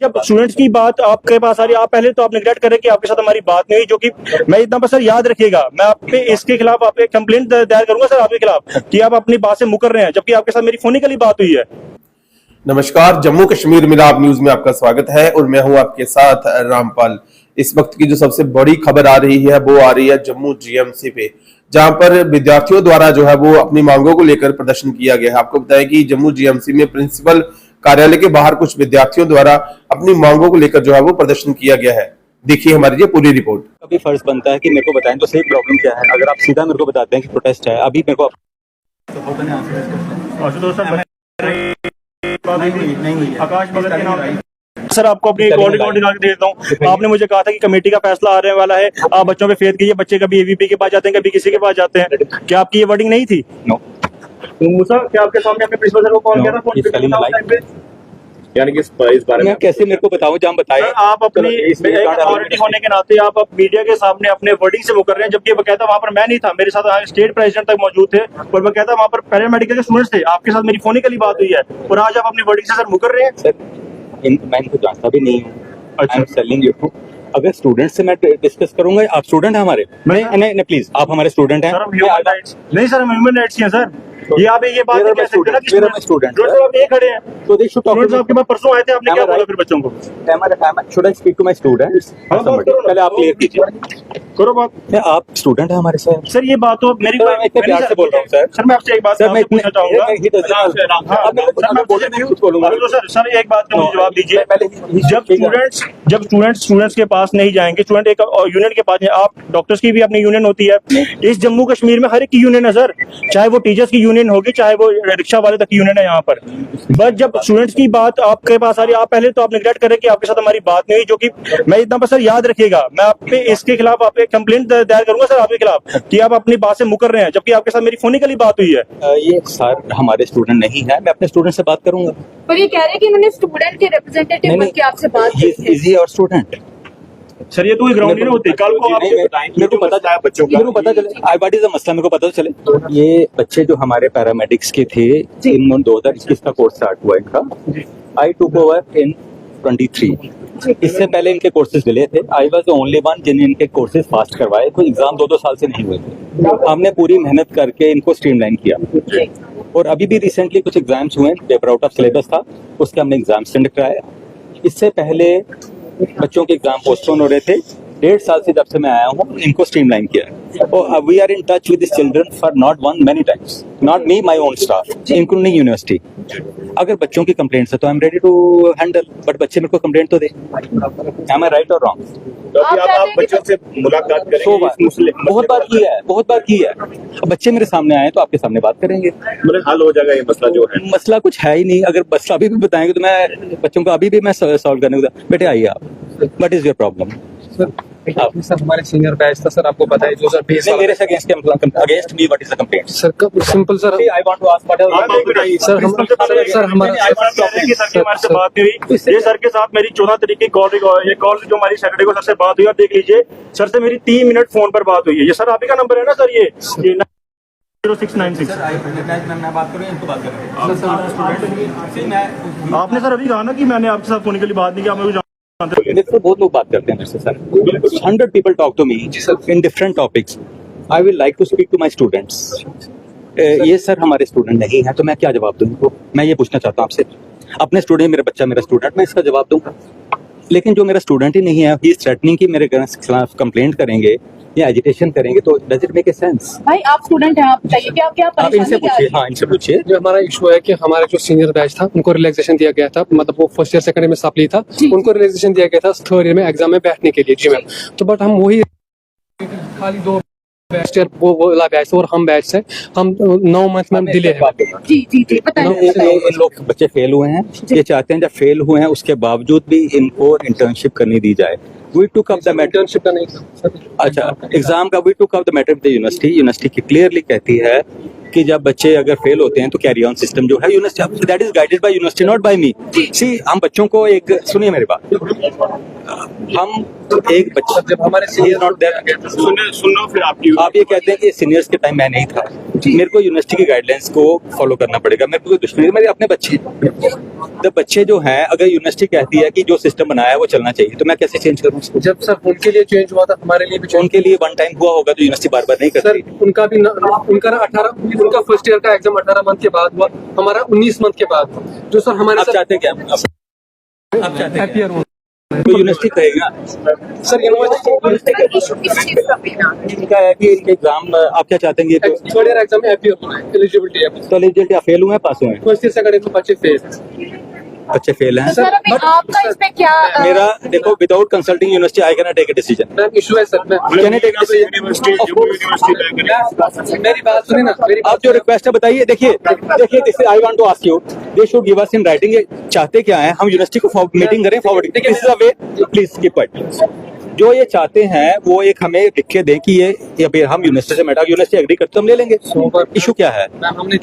जब स्टूडेंट्स की बात आपके पास आ रही है, आप पहले तो आप निगलेक्ट करें कि आपके साथ हमारी बात नहीं हुई, जो कि मैं इतना बस सर याद रखिएगा, मैं आप पे इसके खिलाफ आप एक कंप्लेंट दायर करूंगा सर आपके खिलाफ कि आप अपनी बात से मुकर रहे हैं, जबकि आपके साथ मेरी फोनिकली बात हुई है। नमस्कार, जम्मू कश्मीर मिलाप न्यूज में आपका स्वागत है और मैं हूं आपके साथ रामपाल। इस वक्त की जो सबसे बड़ी खबर आ रही है वो आ रही है जम्मू जीएमसी पे, जहां पर विद्यार्थियों द्वारा जो है वो अपनी मांगों को लेकर प्रदर्शन किया गया है। आपको बताएं कि जम्मू जीएमसी में प्रिंसिपल कार्यालय के बाहर कुछ विद्यार्थियों द्वारा अपनी मांगों को लेकर जो है वो प्रदर्शन किया गया है। देखिए हमारी ये पूरी रिपोर्ट। अभी फर्ज बनता है कि मेरे को बताएं तो सही प्रॉब्लम क्या है। अगर आप सीधा मेरे को बताते हैं कि प्रोटेस्ट है, अभी मेरे को आकाश भगत के नाम सर आपको अपनी रिकॉर्डिंग निकाल के देता हूँ। आपने मुझे कहा था कि कमेटी का फैसला आने वाला है, आप बच्चों पे फेथ कीजिए। बच्चे कभी एवीपी के पास जाते हैं, कभी किसी के पास जाते हैं। क्या आपकी ये वर्डिंग नहीं थी? नो। मूसा, क्या आपके सामने अपने प्रिंसिपल सर को कॉल किया था फोन पे? यानी कि इस बारे में कैसे मेरे को बताओ, जहाँ बताए आप अपनी अथॉरिटी होने के नाते आप मीडिया के सामने अपने वर्डिंग से मुकर रहे हैं, जबकि वो कहता वहाँ पर मैं नहीं था, मेरे साथ स्टेट प्रेसिडेंट तक मौजूद थे और वो कहता वहाँ पर पैरामेडिकल के स्टूडेंट्स थे, आपके साथ मेरी फोनिकली बात हुई है और आज आप अपनी वर्डिंग से सर मुकर रहे हैं। सर मैं इनको जानता भी नहीं हूँ। अच्छा। सेलिंग यू अगर स्टूडेंट से मैं डिस्कस करूंगा, आप स्टूडेंट हैं हमारे? नहीं प्लीज, आप हमारे स्टूडेंट हैं। नहीं सर, हम ह्यूमन राइट्स हैं सर। ये आप ये बात नहीं कह सकते ना कि स्टूडेंट आप ये खड़े हैं तो दे शुड टॉक। आपके पास परसों आए थे, आपने क्या बोला फिर बच्चों को? Should I speak to my students? पहले आप क्लियर कीजिए, करो बात। क्या आप स्टूडेंट हैं हमारे साथ? सर ये बात तो मेरी मैं इतने प्यार से बोल रहा हूँ सर। सर मैं आपसे एक बात पूछना चाहूंगा। सर एक बात का मुझे जवाब दीजिए। जब स्टूडेंट्स के पास नहीं जाएंगे, स्टूडेंट एक यूनियन के पास, आप डॉक्टर्स की भी अपनी यूनियन होती है, इस जम्मू कश्मीर में हर एक की यूनियन है सर, चाहे वो टीचर्स की यूनियन होगी, चाहे वो रिक्शा वाले तक की यूनियन है यहाँ पर। बस जब स्टूडेंट्स की बात आपके पास आ रही है, आप पहले तो आप निगलेक्ट करें कि आपके साथ हमारी बात नहीं हुई, जो कि मैं इतना बस सर याद रखिएगा, मैं आप पे इसके खिलाफ आप एक कंप्लेंट दायर करूंगा सर आपके खिलाफ कि आप अपनी बात से मुकर रहे हैं, जबकि आपके साथ मेरी फोनिकली बात हुई है। ये सर हमारे स्टूडेंट नहीं है, मैं अपने स्टूडेंट से बात करूंगा। पर ये कह रहे हैं कि उन्होंने स्टूडेंट के रिप्रेजेंटेटिव बन के आपसे बात की है। इज ही और स्टूडेंट? सर ये तो ग्राउंड नहीं होती। कल को मेरे को पता चला, बच्चों का मेरे को पता चले व्हाट इज द मसला, मेरे को पता चले। ये बच्चे जो हमारे पैरामेडिक्स के थे, इन 2021 का कोर्स स्टार्ट हुआ इनका। आई टुक ओवर इन 23। इससे पहले इनके कोर्सेज डिले थे। I was the only one जिन्हें इनके कोर्सेज फास्ट करवाए। कोई एग्जाम 2-2 साल से नहीं हुए थे। हमने पूरी मेहनत करके इनको स्ट्रीमलाइन किया और अभी भी रिसेंटली कुछ एग्जाम्स हुए, पेपर आउट ऑफ सिलेबस था, उसके हमने एग्जाम सेंड कराया। इससे पहले बच्चों के एग्जाम पोस्टपोन हो रहे थे। 1.5 साल से जब से मैं आया हूँ, इनको स्ट्रीमलाइन किया और we are in touch with this children for not one many times, not me, my own staff including university. अगर बच्चों की कंप्लेंट्स है तो I am ready to handle, but बच्चे मेरे को कंप्लेंट तो दे। एम आई राइट और रॉन्ग? आप बच्चों से मुलाकात करेंगे? बहुत बार की है। अब बच्चे मेरे सामने आए तो आपके सामने बात करेंगे, हल हो जाएगा ये मसला जो है। मसला कुछ है ही नहीं। अगर मसला अभी भी बताएंगे तो मैं बच्चों को अभी भी मैं सॉल्व करने को, बेटे आइए आप, what is your problem? Sir हमारे सीनियर बैच था सर, आपको पता है जो सर बेस मेरे से against me what is the complaint? Sir simple sir, I want to ask sir हमारे बात हुई ये सर के साथ मेरी 14 तारीख की कॉल जो हमारी सैटरडे को सर से बात हुई, और देख लीजिए सर से मेरी 3 मिनट फोन पर बात हुई है। ये सर आप ही का नंबर है ना सर? ये 0696। आपने सर अभी कहा ना कि मैंने आपके साथ फोन के लिए बात नहीं की, आप मेरे को मेरे से बहुत लोग बात करते हैं मेरे से sir. 100 people talk to me in different topics. I will like to speak to my students. ये सर हमारे स्टूडेंट नहीं है तो मैं क्या जवाब दूं इनको? मैं ये पूछना चाहता हूँ आपसे। अपने स्टूडेंट, मेरा बच्चा मेरा स्टूडेंट, मैं इसका जवाब दूंगा। लेकिन जो मेरा स्टूडेंट ही नहीं है, ही इज थ्रेटनिंग कि मेरे खिलाफ कंप्लेंट करेंगे या एजिटेशन करेंगे, तो does it make a sense? भाई आप स्टूडेंट हैं, आप बताइए क्या आप इनसे पूछिए। हाँ, इनसे पूछिए। जो हमारा इशू है कि हमारे जो सीनियर बैच था उनको रिलैक्सेशन दिया गया था, मतलब वो फर्स्ट ईयर सेकंड ईयर में सप्ली था, उनको रिलैक्सेशन दिया गया था 3rd ईयर में एग्जाम में बैठने के लिए। जी मैम, तो बट हम वही खाली 2 बैच वो वाला बैच और हम बैच से हम 9 मंथ में डिले है। जी बताइए। इन लोग बच्चे फेल हुए हैं, ये चाहते हैं जब फेल हुए हैं उसके बावजूद भी इनको इंटर्नशिप करनी दी जाए। We took up the matter। Internship का नहीं था। अच्छा, एग्जाम का we took up the matter with the university. University की क्लियरली कहती है कि जब बच्चे अगर फेल होते हैं तो कैरी ऑन सिस्टम जो है university, that is guided by university, not by me. See हम बच्चों को एक, सुनिए मेरी बात, हम एक बच्चा जब हमारे सीनियर नॉट देयर, सुनो फिर आपकी आप ये कहते हैं कि सीनियर्स के टाइम मैं नहीं था, मेरे को यूनिवर्सिटी की गाइडलाइंस को फॉलो करना पड़ेगा। मेरे को कोई दुश्मनी, मेरे अपने बच्चे, तो बच्चे जो हैं अगर यूनिवर्सिटी कहती है कि जो सिस्टम बनाया है वो चलना चाहिए, तो मैं कैसे चेंज करूँ उसको? जब सर उनके लिए चेंज हुआ था, हमारे लिए भी change उनके लिए वन टाइम हुआ होगा तो यूनिवर्सिटी बार बार नहीं सर करती। उनका भी उनका ना 18 उनका फर्स्ट ईयर का एग्जाम 18 मंथ के बाद हुआ, हमारा 19 मंथ के बाद हुआ। जो सर हमारे आप चाहते हैं क्या? आप चाहते हैं हैप्पियर तो यूनिवर्सिटी कहेगा सर यूनिवर्सिटी किस चीज का पीना? इनका है कि इनके एग्जाम, आप क्या चाहते हैं कि थर्ड ईयर एग्जाम में हैप्पियर होना है, एलिजिबिलिटी है। कॉलेज या फेल हुए हैं पास हुए हैं? फर्स्ट ईयर सेकंड ईयर में बच्चे फेल, बच्चे फेल हैं। सर अभी आपका इसमें क्या मेरा देखो, without consulting university I can take a decision. Ma'am issue है सर। कैन टेक अ मेरी बात सुनिए ना, मेरी आप जो रिक्वेस्ट है बताइए। देखिए this I want to ask you, they should give us in writing, चाहते क्या है हम यूनिवर्सिटी को मीटिंग करें, forward, this is a way, please keep quiet. जो ये चाहते हैं वो एक हमें लिख के दें कि ये, या फिर हम यूनिवर्सिटी से मैटर, यूनिवर्सिटी एग्री करते हम ले लेंगे। इशू क्या है? मैम हमने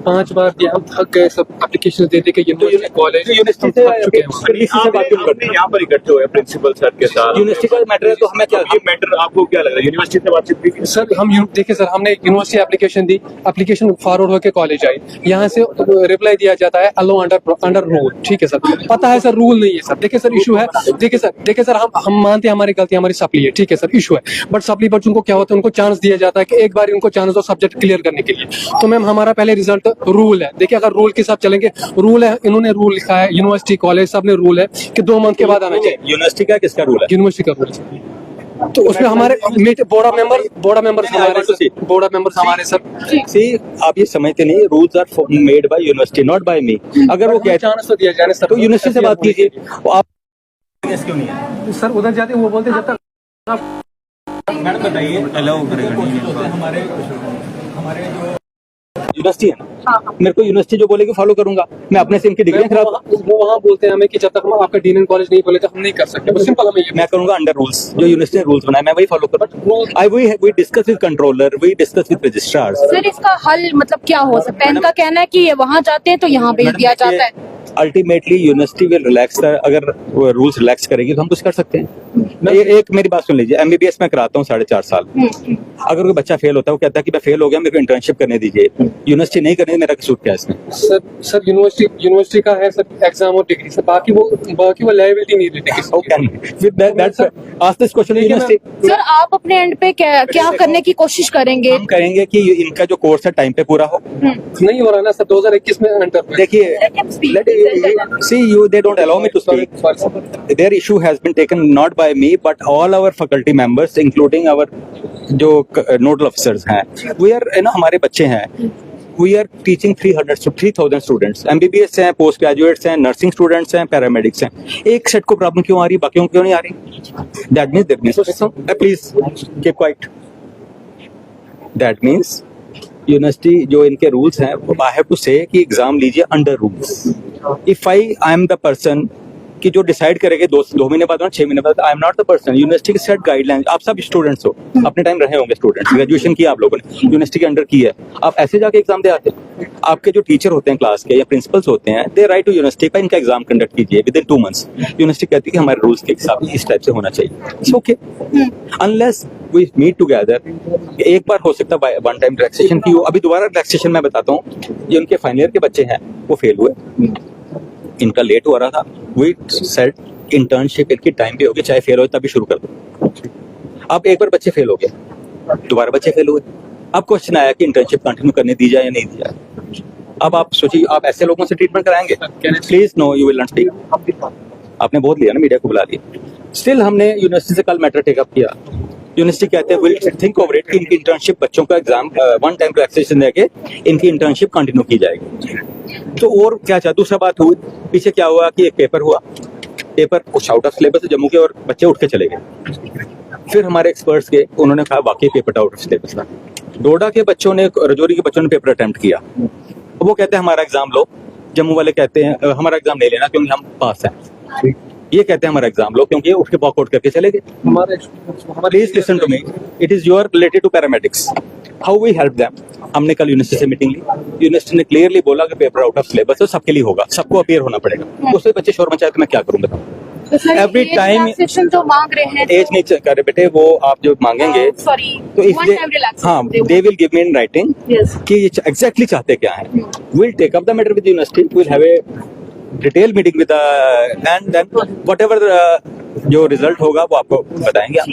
5 बार दिया, हम थक गए, सब एप्लीकेशन दे के यूनिवर्सिटी कॉलेज यूनिवर्सिटी थक चुके हैं। से बात क्यों करते हैं? यहाँ पर इकट्ठे हुए प्रिंसिपल सर के साथ, यूनिवर्सिटी का मैटर है तो हमें क्या, ये मैटर आपको क्या लग रहा है? यूनिवर्सिटी से बातचीत हुई? सर हम देखिए सर, हमने यूनिवर्सिटी एप्लीकेशन दी, एप्लीकेशन फॉरवर्ड होकर कॉलेज आई, यहाँ से रिप्लाई दिया जाता है अलो अंडर रूल। ठीक है सर, पता है सर रूल नहीं है सर। देखिए सर इशू है, देखिए सर हम मानते हैं हमारी गलती, हमारी सप्ली है, ठीक है सर इशू है, बट सप्ली बच्चों को क्या होता है, उनको चांस दिया जाता है कि एक बार उनको चांस दो सब्जेक्ट क्लियर करने के लिए। तो मैम हमारा पहले रिजल्ट रूल है, देखिए अगर रूल के साथ चलेंगे, रूल है, इन्होंने रूल लिखा है, यूनिवर्सिटी कॉलेज सब ने रूल है कि 2 मंथ के बाद आना चाहिए। यूनिवर्सिटी का किसका रूल है? यूनिवर्सिटी का रूल, तो उसमें हमारे बोर्ड मेंबर्स हमारे सर। सी आप ये समझते नहीं, rules are made by university, not by me. अगर वो कहते चांस तो दिया जाने सर, तो यूनिवर्सिटी से बात कीजिए। वो आप क्यों नहीं है? सर उधर जाते वो बोलते जब तक मैडम बताइए, अलाउ करेगा हमारे जो यूनिवर्सिटी है ना, मेरे को यूनिवर्सिटी जो बोलेगी फॉलो करूंगा, मैं अपने से इनकी डिग्री खराब, वो वहाँ बोलते हैं हमें कि जब तक हम आपका डीन एंड कॉलेज नहीं बोले तो हम नहीं कर सकते। सिंपल हमें मैं करूंगा अंडर रूल्स, जो यूनिवर्सिटी ने रूल्स बनाए मैं वही फॉलो करूंगा। I we discuss with controller, we discuss with registrars. Sir इसका हल मतलब क्या हो सकता है? इनका कहना है कि ये वहाँ जाते हैं तो यहाँ भेज दिया जाता है। अल्टीमेटली यूनिवर्सिटी विल रिलैक्स, अगर रूल्स रिलैक्स करेगी तो हम कुछ कर सकते हैं। एक मेरी बात सुन लीजिए, एमबीबीएस में कराता हूँ 4.5 साल, अगर कोई बच्चा फेल होता है, वो कहता है कि मैं फेल हो गया, मेरे को इंटर्नशिप करने दीजिए, यूनिवर्सिटी नहीं करने, मेरा कसूर क्या है इसमें? सर यूनिवर्सिटी का है सर एग्जाम और डिग्री सर, बाकी वो लायबिलिटी नहीं लेते। सर आप अपने एंड पे क्या करने की कोशिश करेंगे? हम करेंगे कि इनका जो कोर्स है टाइम पे पूरा हो। नहीं हो रहा ना सर, 2021 में अंडर। देखिए see you, they don't allow me to speak. Their issue has been taken not by me but all our faculty members including our जो nodal officers हैं, we are, हमारे बच्चे हैं, we are teaching 300 to 3000 students, MBBS हैं, post graduates हैं, nursing students हैं, paramedics हैं। एक सेट को प्रॉब्लम क्यों आ रही, बाकियों को क्यों नहीं आ रही? That means please keep quiet. That means university जो इनके रूल्स हैं, आई हैव टू से कि एग्जाम लीजिए under rules. If I am the person कि जो डिसाइड करेंगे 2 महीने बाद और 6 महीने बाद, I am not the person. University की सेट गाइडलाइंस, आप सब स्टूडेंट्स हो, अपने टाइम रहे होंगे स्टूडेंट्स, ग्रेजुएशन किया आप लोगों ने, यूनिवर्सिटी के अंडर की है, आप ऐसे जाके एग्जाम दे आते हैं? आपके जो टीचर होते हैं क्लास के या प्रिंसिपल्स होते हैं, दे राइट टू यूनिवर्सिटी का इनका एग्जाम कंडक्ट कीजिए विद इन 2 मंथ्स। यूनिवर्सिटी कहती है कि हमारे रूल्स के हिसाब से इस टाइप से होना चाहिए, it's okay, unless we meet together. एक बार हो सकता है वन टाइम रिलैक्सेशन की हो, अभी दोबारा रिलैक्सेशन मैं बताता हूँ। ये उनके फाइनल ईयर के बच्चे हैं, वो फेल हुए, इनका लेट हो रहा था, वी सेट इंटर्नशिप इनकी टाइम पे होगी, चाहे फेल हो तभी शुरू कर दो। अब एक बार बच्चे फेल हो गए, दोबारा बच्चे फेल हुए, अब क्वेश्चन आया कि इंटर्नशिप कंटिन्यू करने दी जाए या नहीं दी जाए। अब आप सोचिए, आप ऐसे लोगों से ट्रीटमेंट कराएंगे? Please no, you will not speak. आपने बहुत लिया ना, मीडिया को बुला लिया। स्टिल हमने यूनिवर्सिटी से कल मैटर टेकअप किया, यूनिवर्सिटी कहते हैं विल थिंक ओवर इट कि इनकी इंटर्नशिप, बच्चों का एग्जाम वन टाइम रिलैक्सेशन देके इनकी इंटर्नशिप कंटिन्यू की जाएगी। तो और क्या चाह, दूसरा बात हुई, पीछे क्या हुआ कि एक पेपर हुआ, पेपर कुछ आउट ऑफ सिलेबस है जम्मू के, और बच्चे उठ के चले गए। फिर हमारे एक्सपर्ट्स के, उन्होंने कहा वाकई पेपर आउट ऑफ सिलेबस था। डोडा के बच्चों ने, रजौरी के बच्चों ने पेपर अटेम्प्ट किया, वो कहते हैं हमारा एग्जाम लो, जम्मू वाले कहते हैं हमारा एग्जाम नहीं लेना क्योंकि हम पास हैं। ये कहते हैं हमारा एग्जाम लो क्योंकि उठ के वॉकआउट करके चले गए। Please listen to me, it is your related to paramedics. How we help them. हमने कल यूनिवर्सिटी से मीटिंग ली, यूनिवर्सिटी ने क्लियरली बोला कि पेपर आउट ऑफ सिलेबस है, सबके लिए होगा, सबको अपीयर होना पड़ेगा। उससे बच्चे शोर मचाए तो मैं क्या करूँ बताओ। तो sir Every age time- relaxation जो मांग रहे हैं एज नहीं कर रहे बेटे, वो आप जो मांगेंगे सॉरी तो if one they time relaxation हाँ they will give me in writing yes कि ये एग्जैक्टली चाहते क्या है। Will take up the matter with university, will have a detail meeting with and then whatever जो रिजल्ट होगा वो आपको बताएंगे।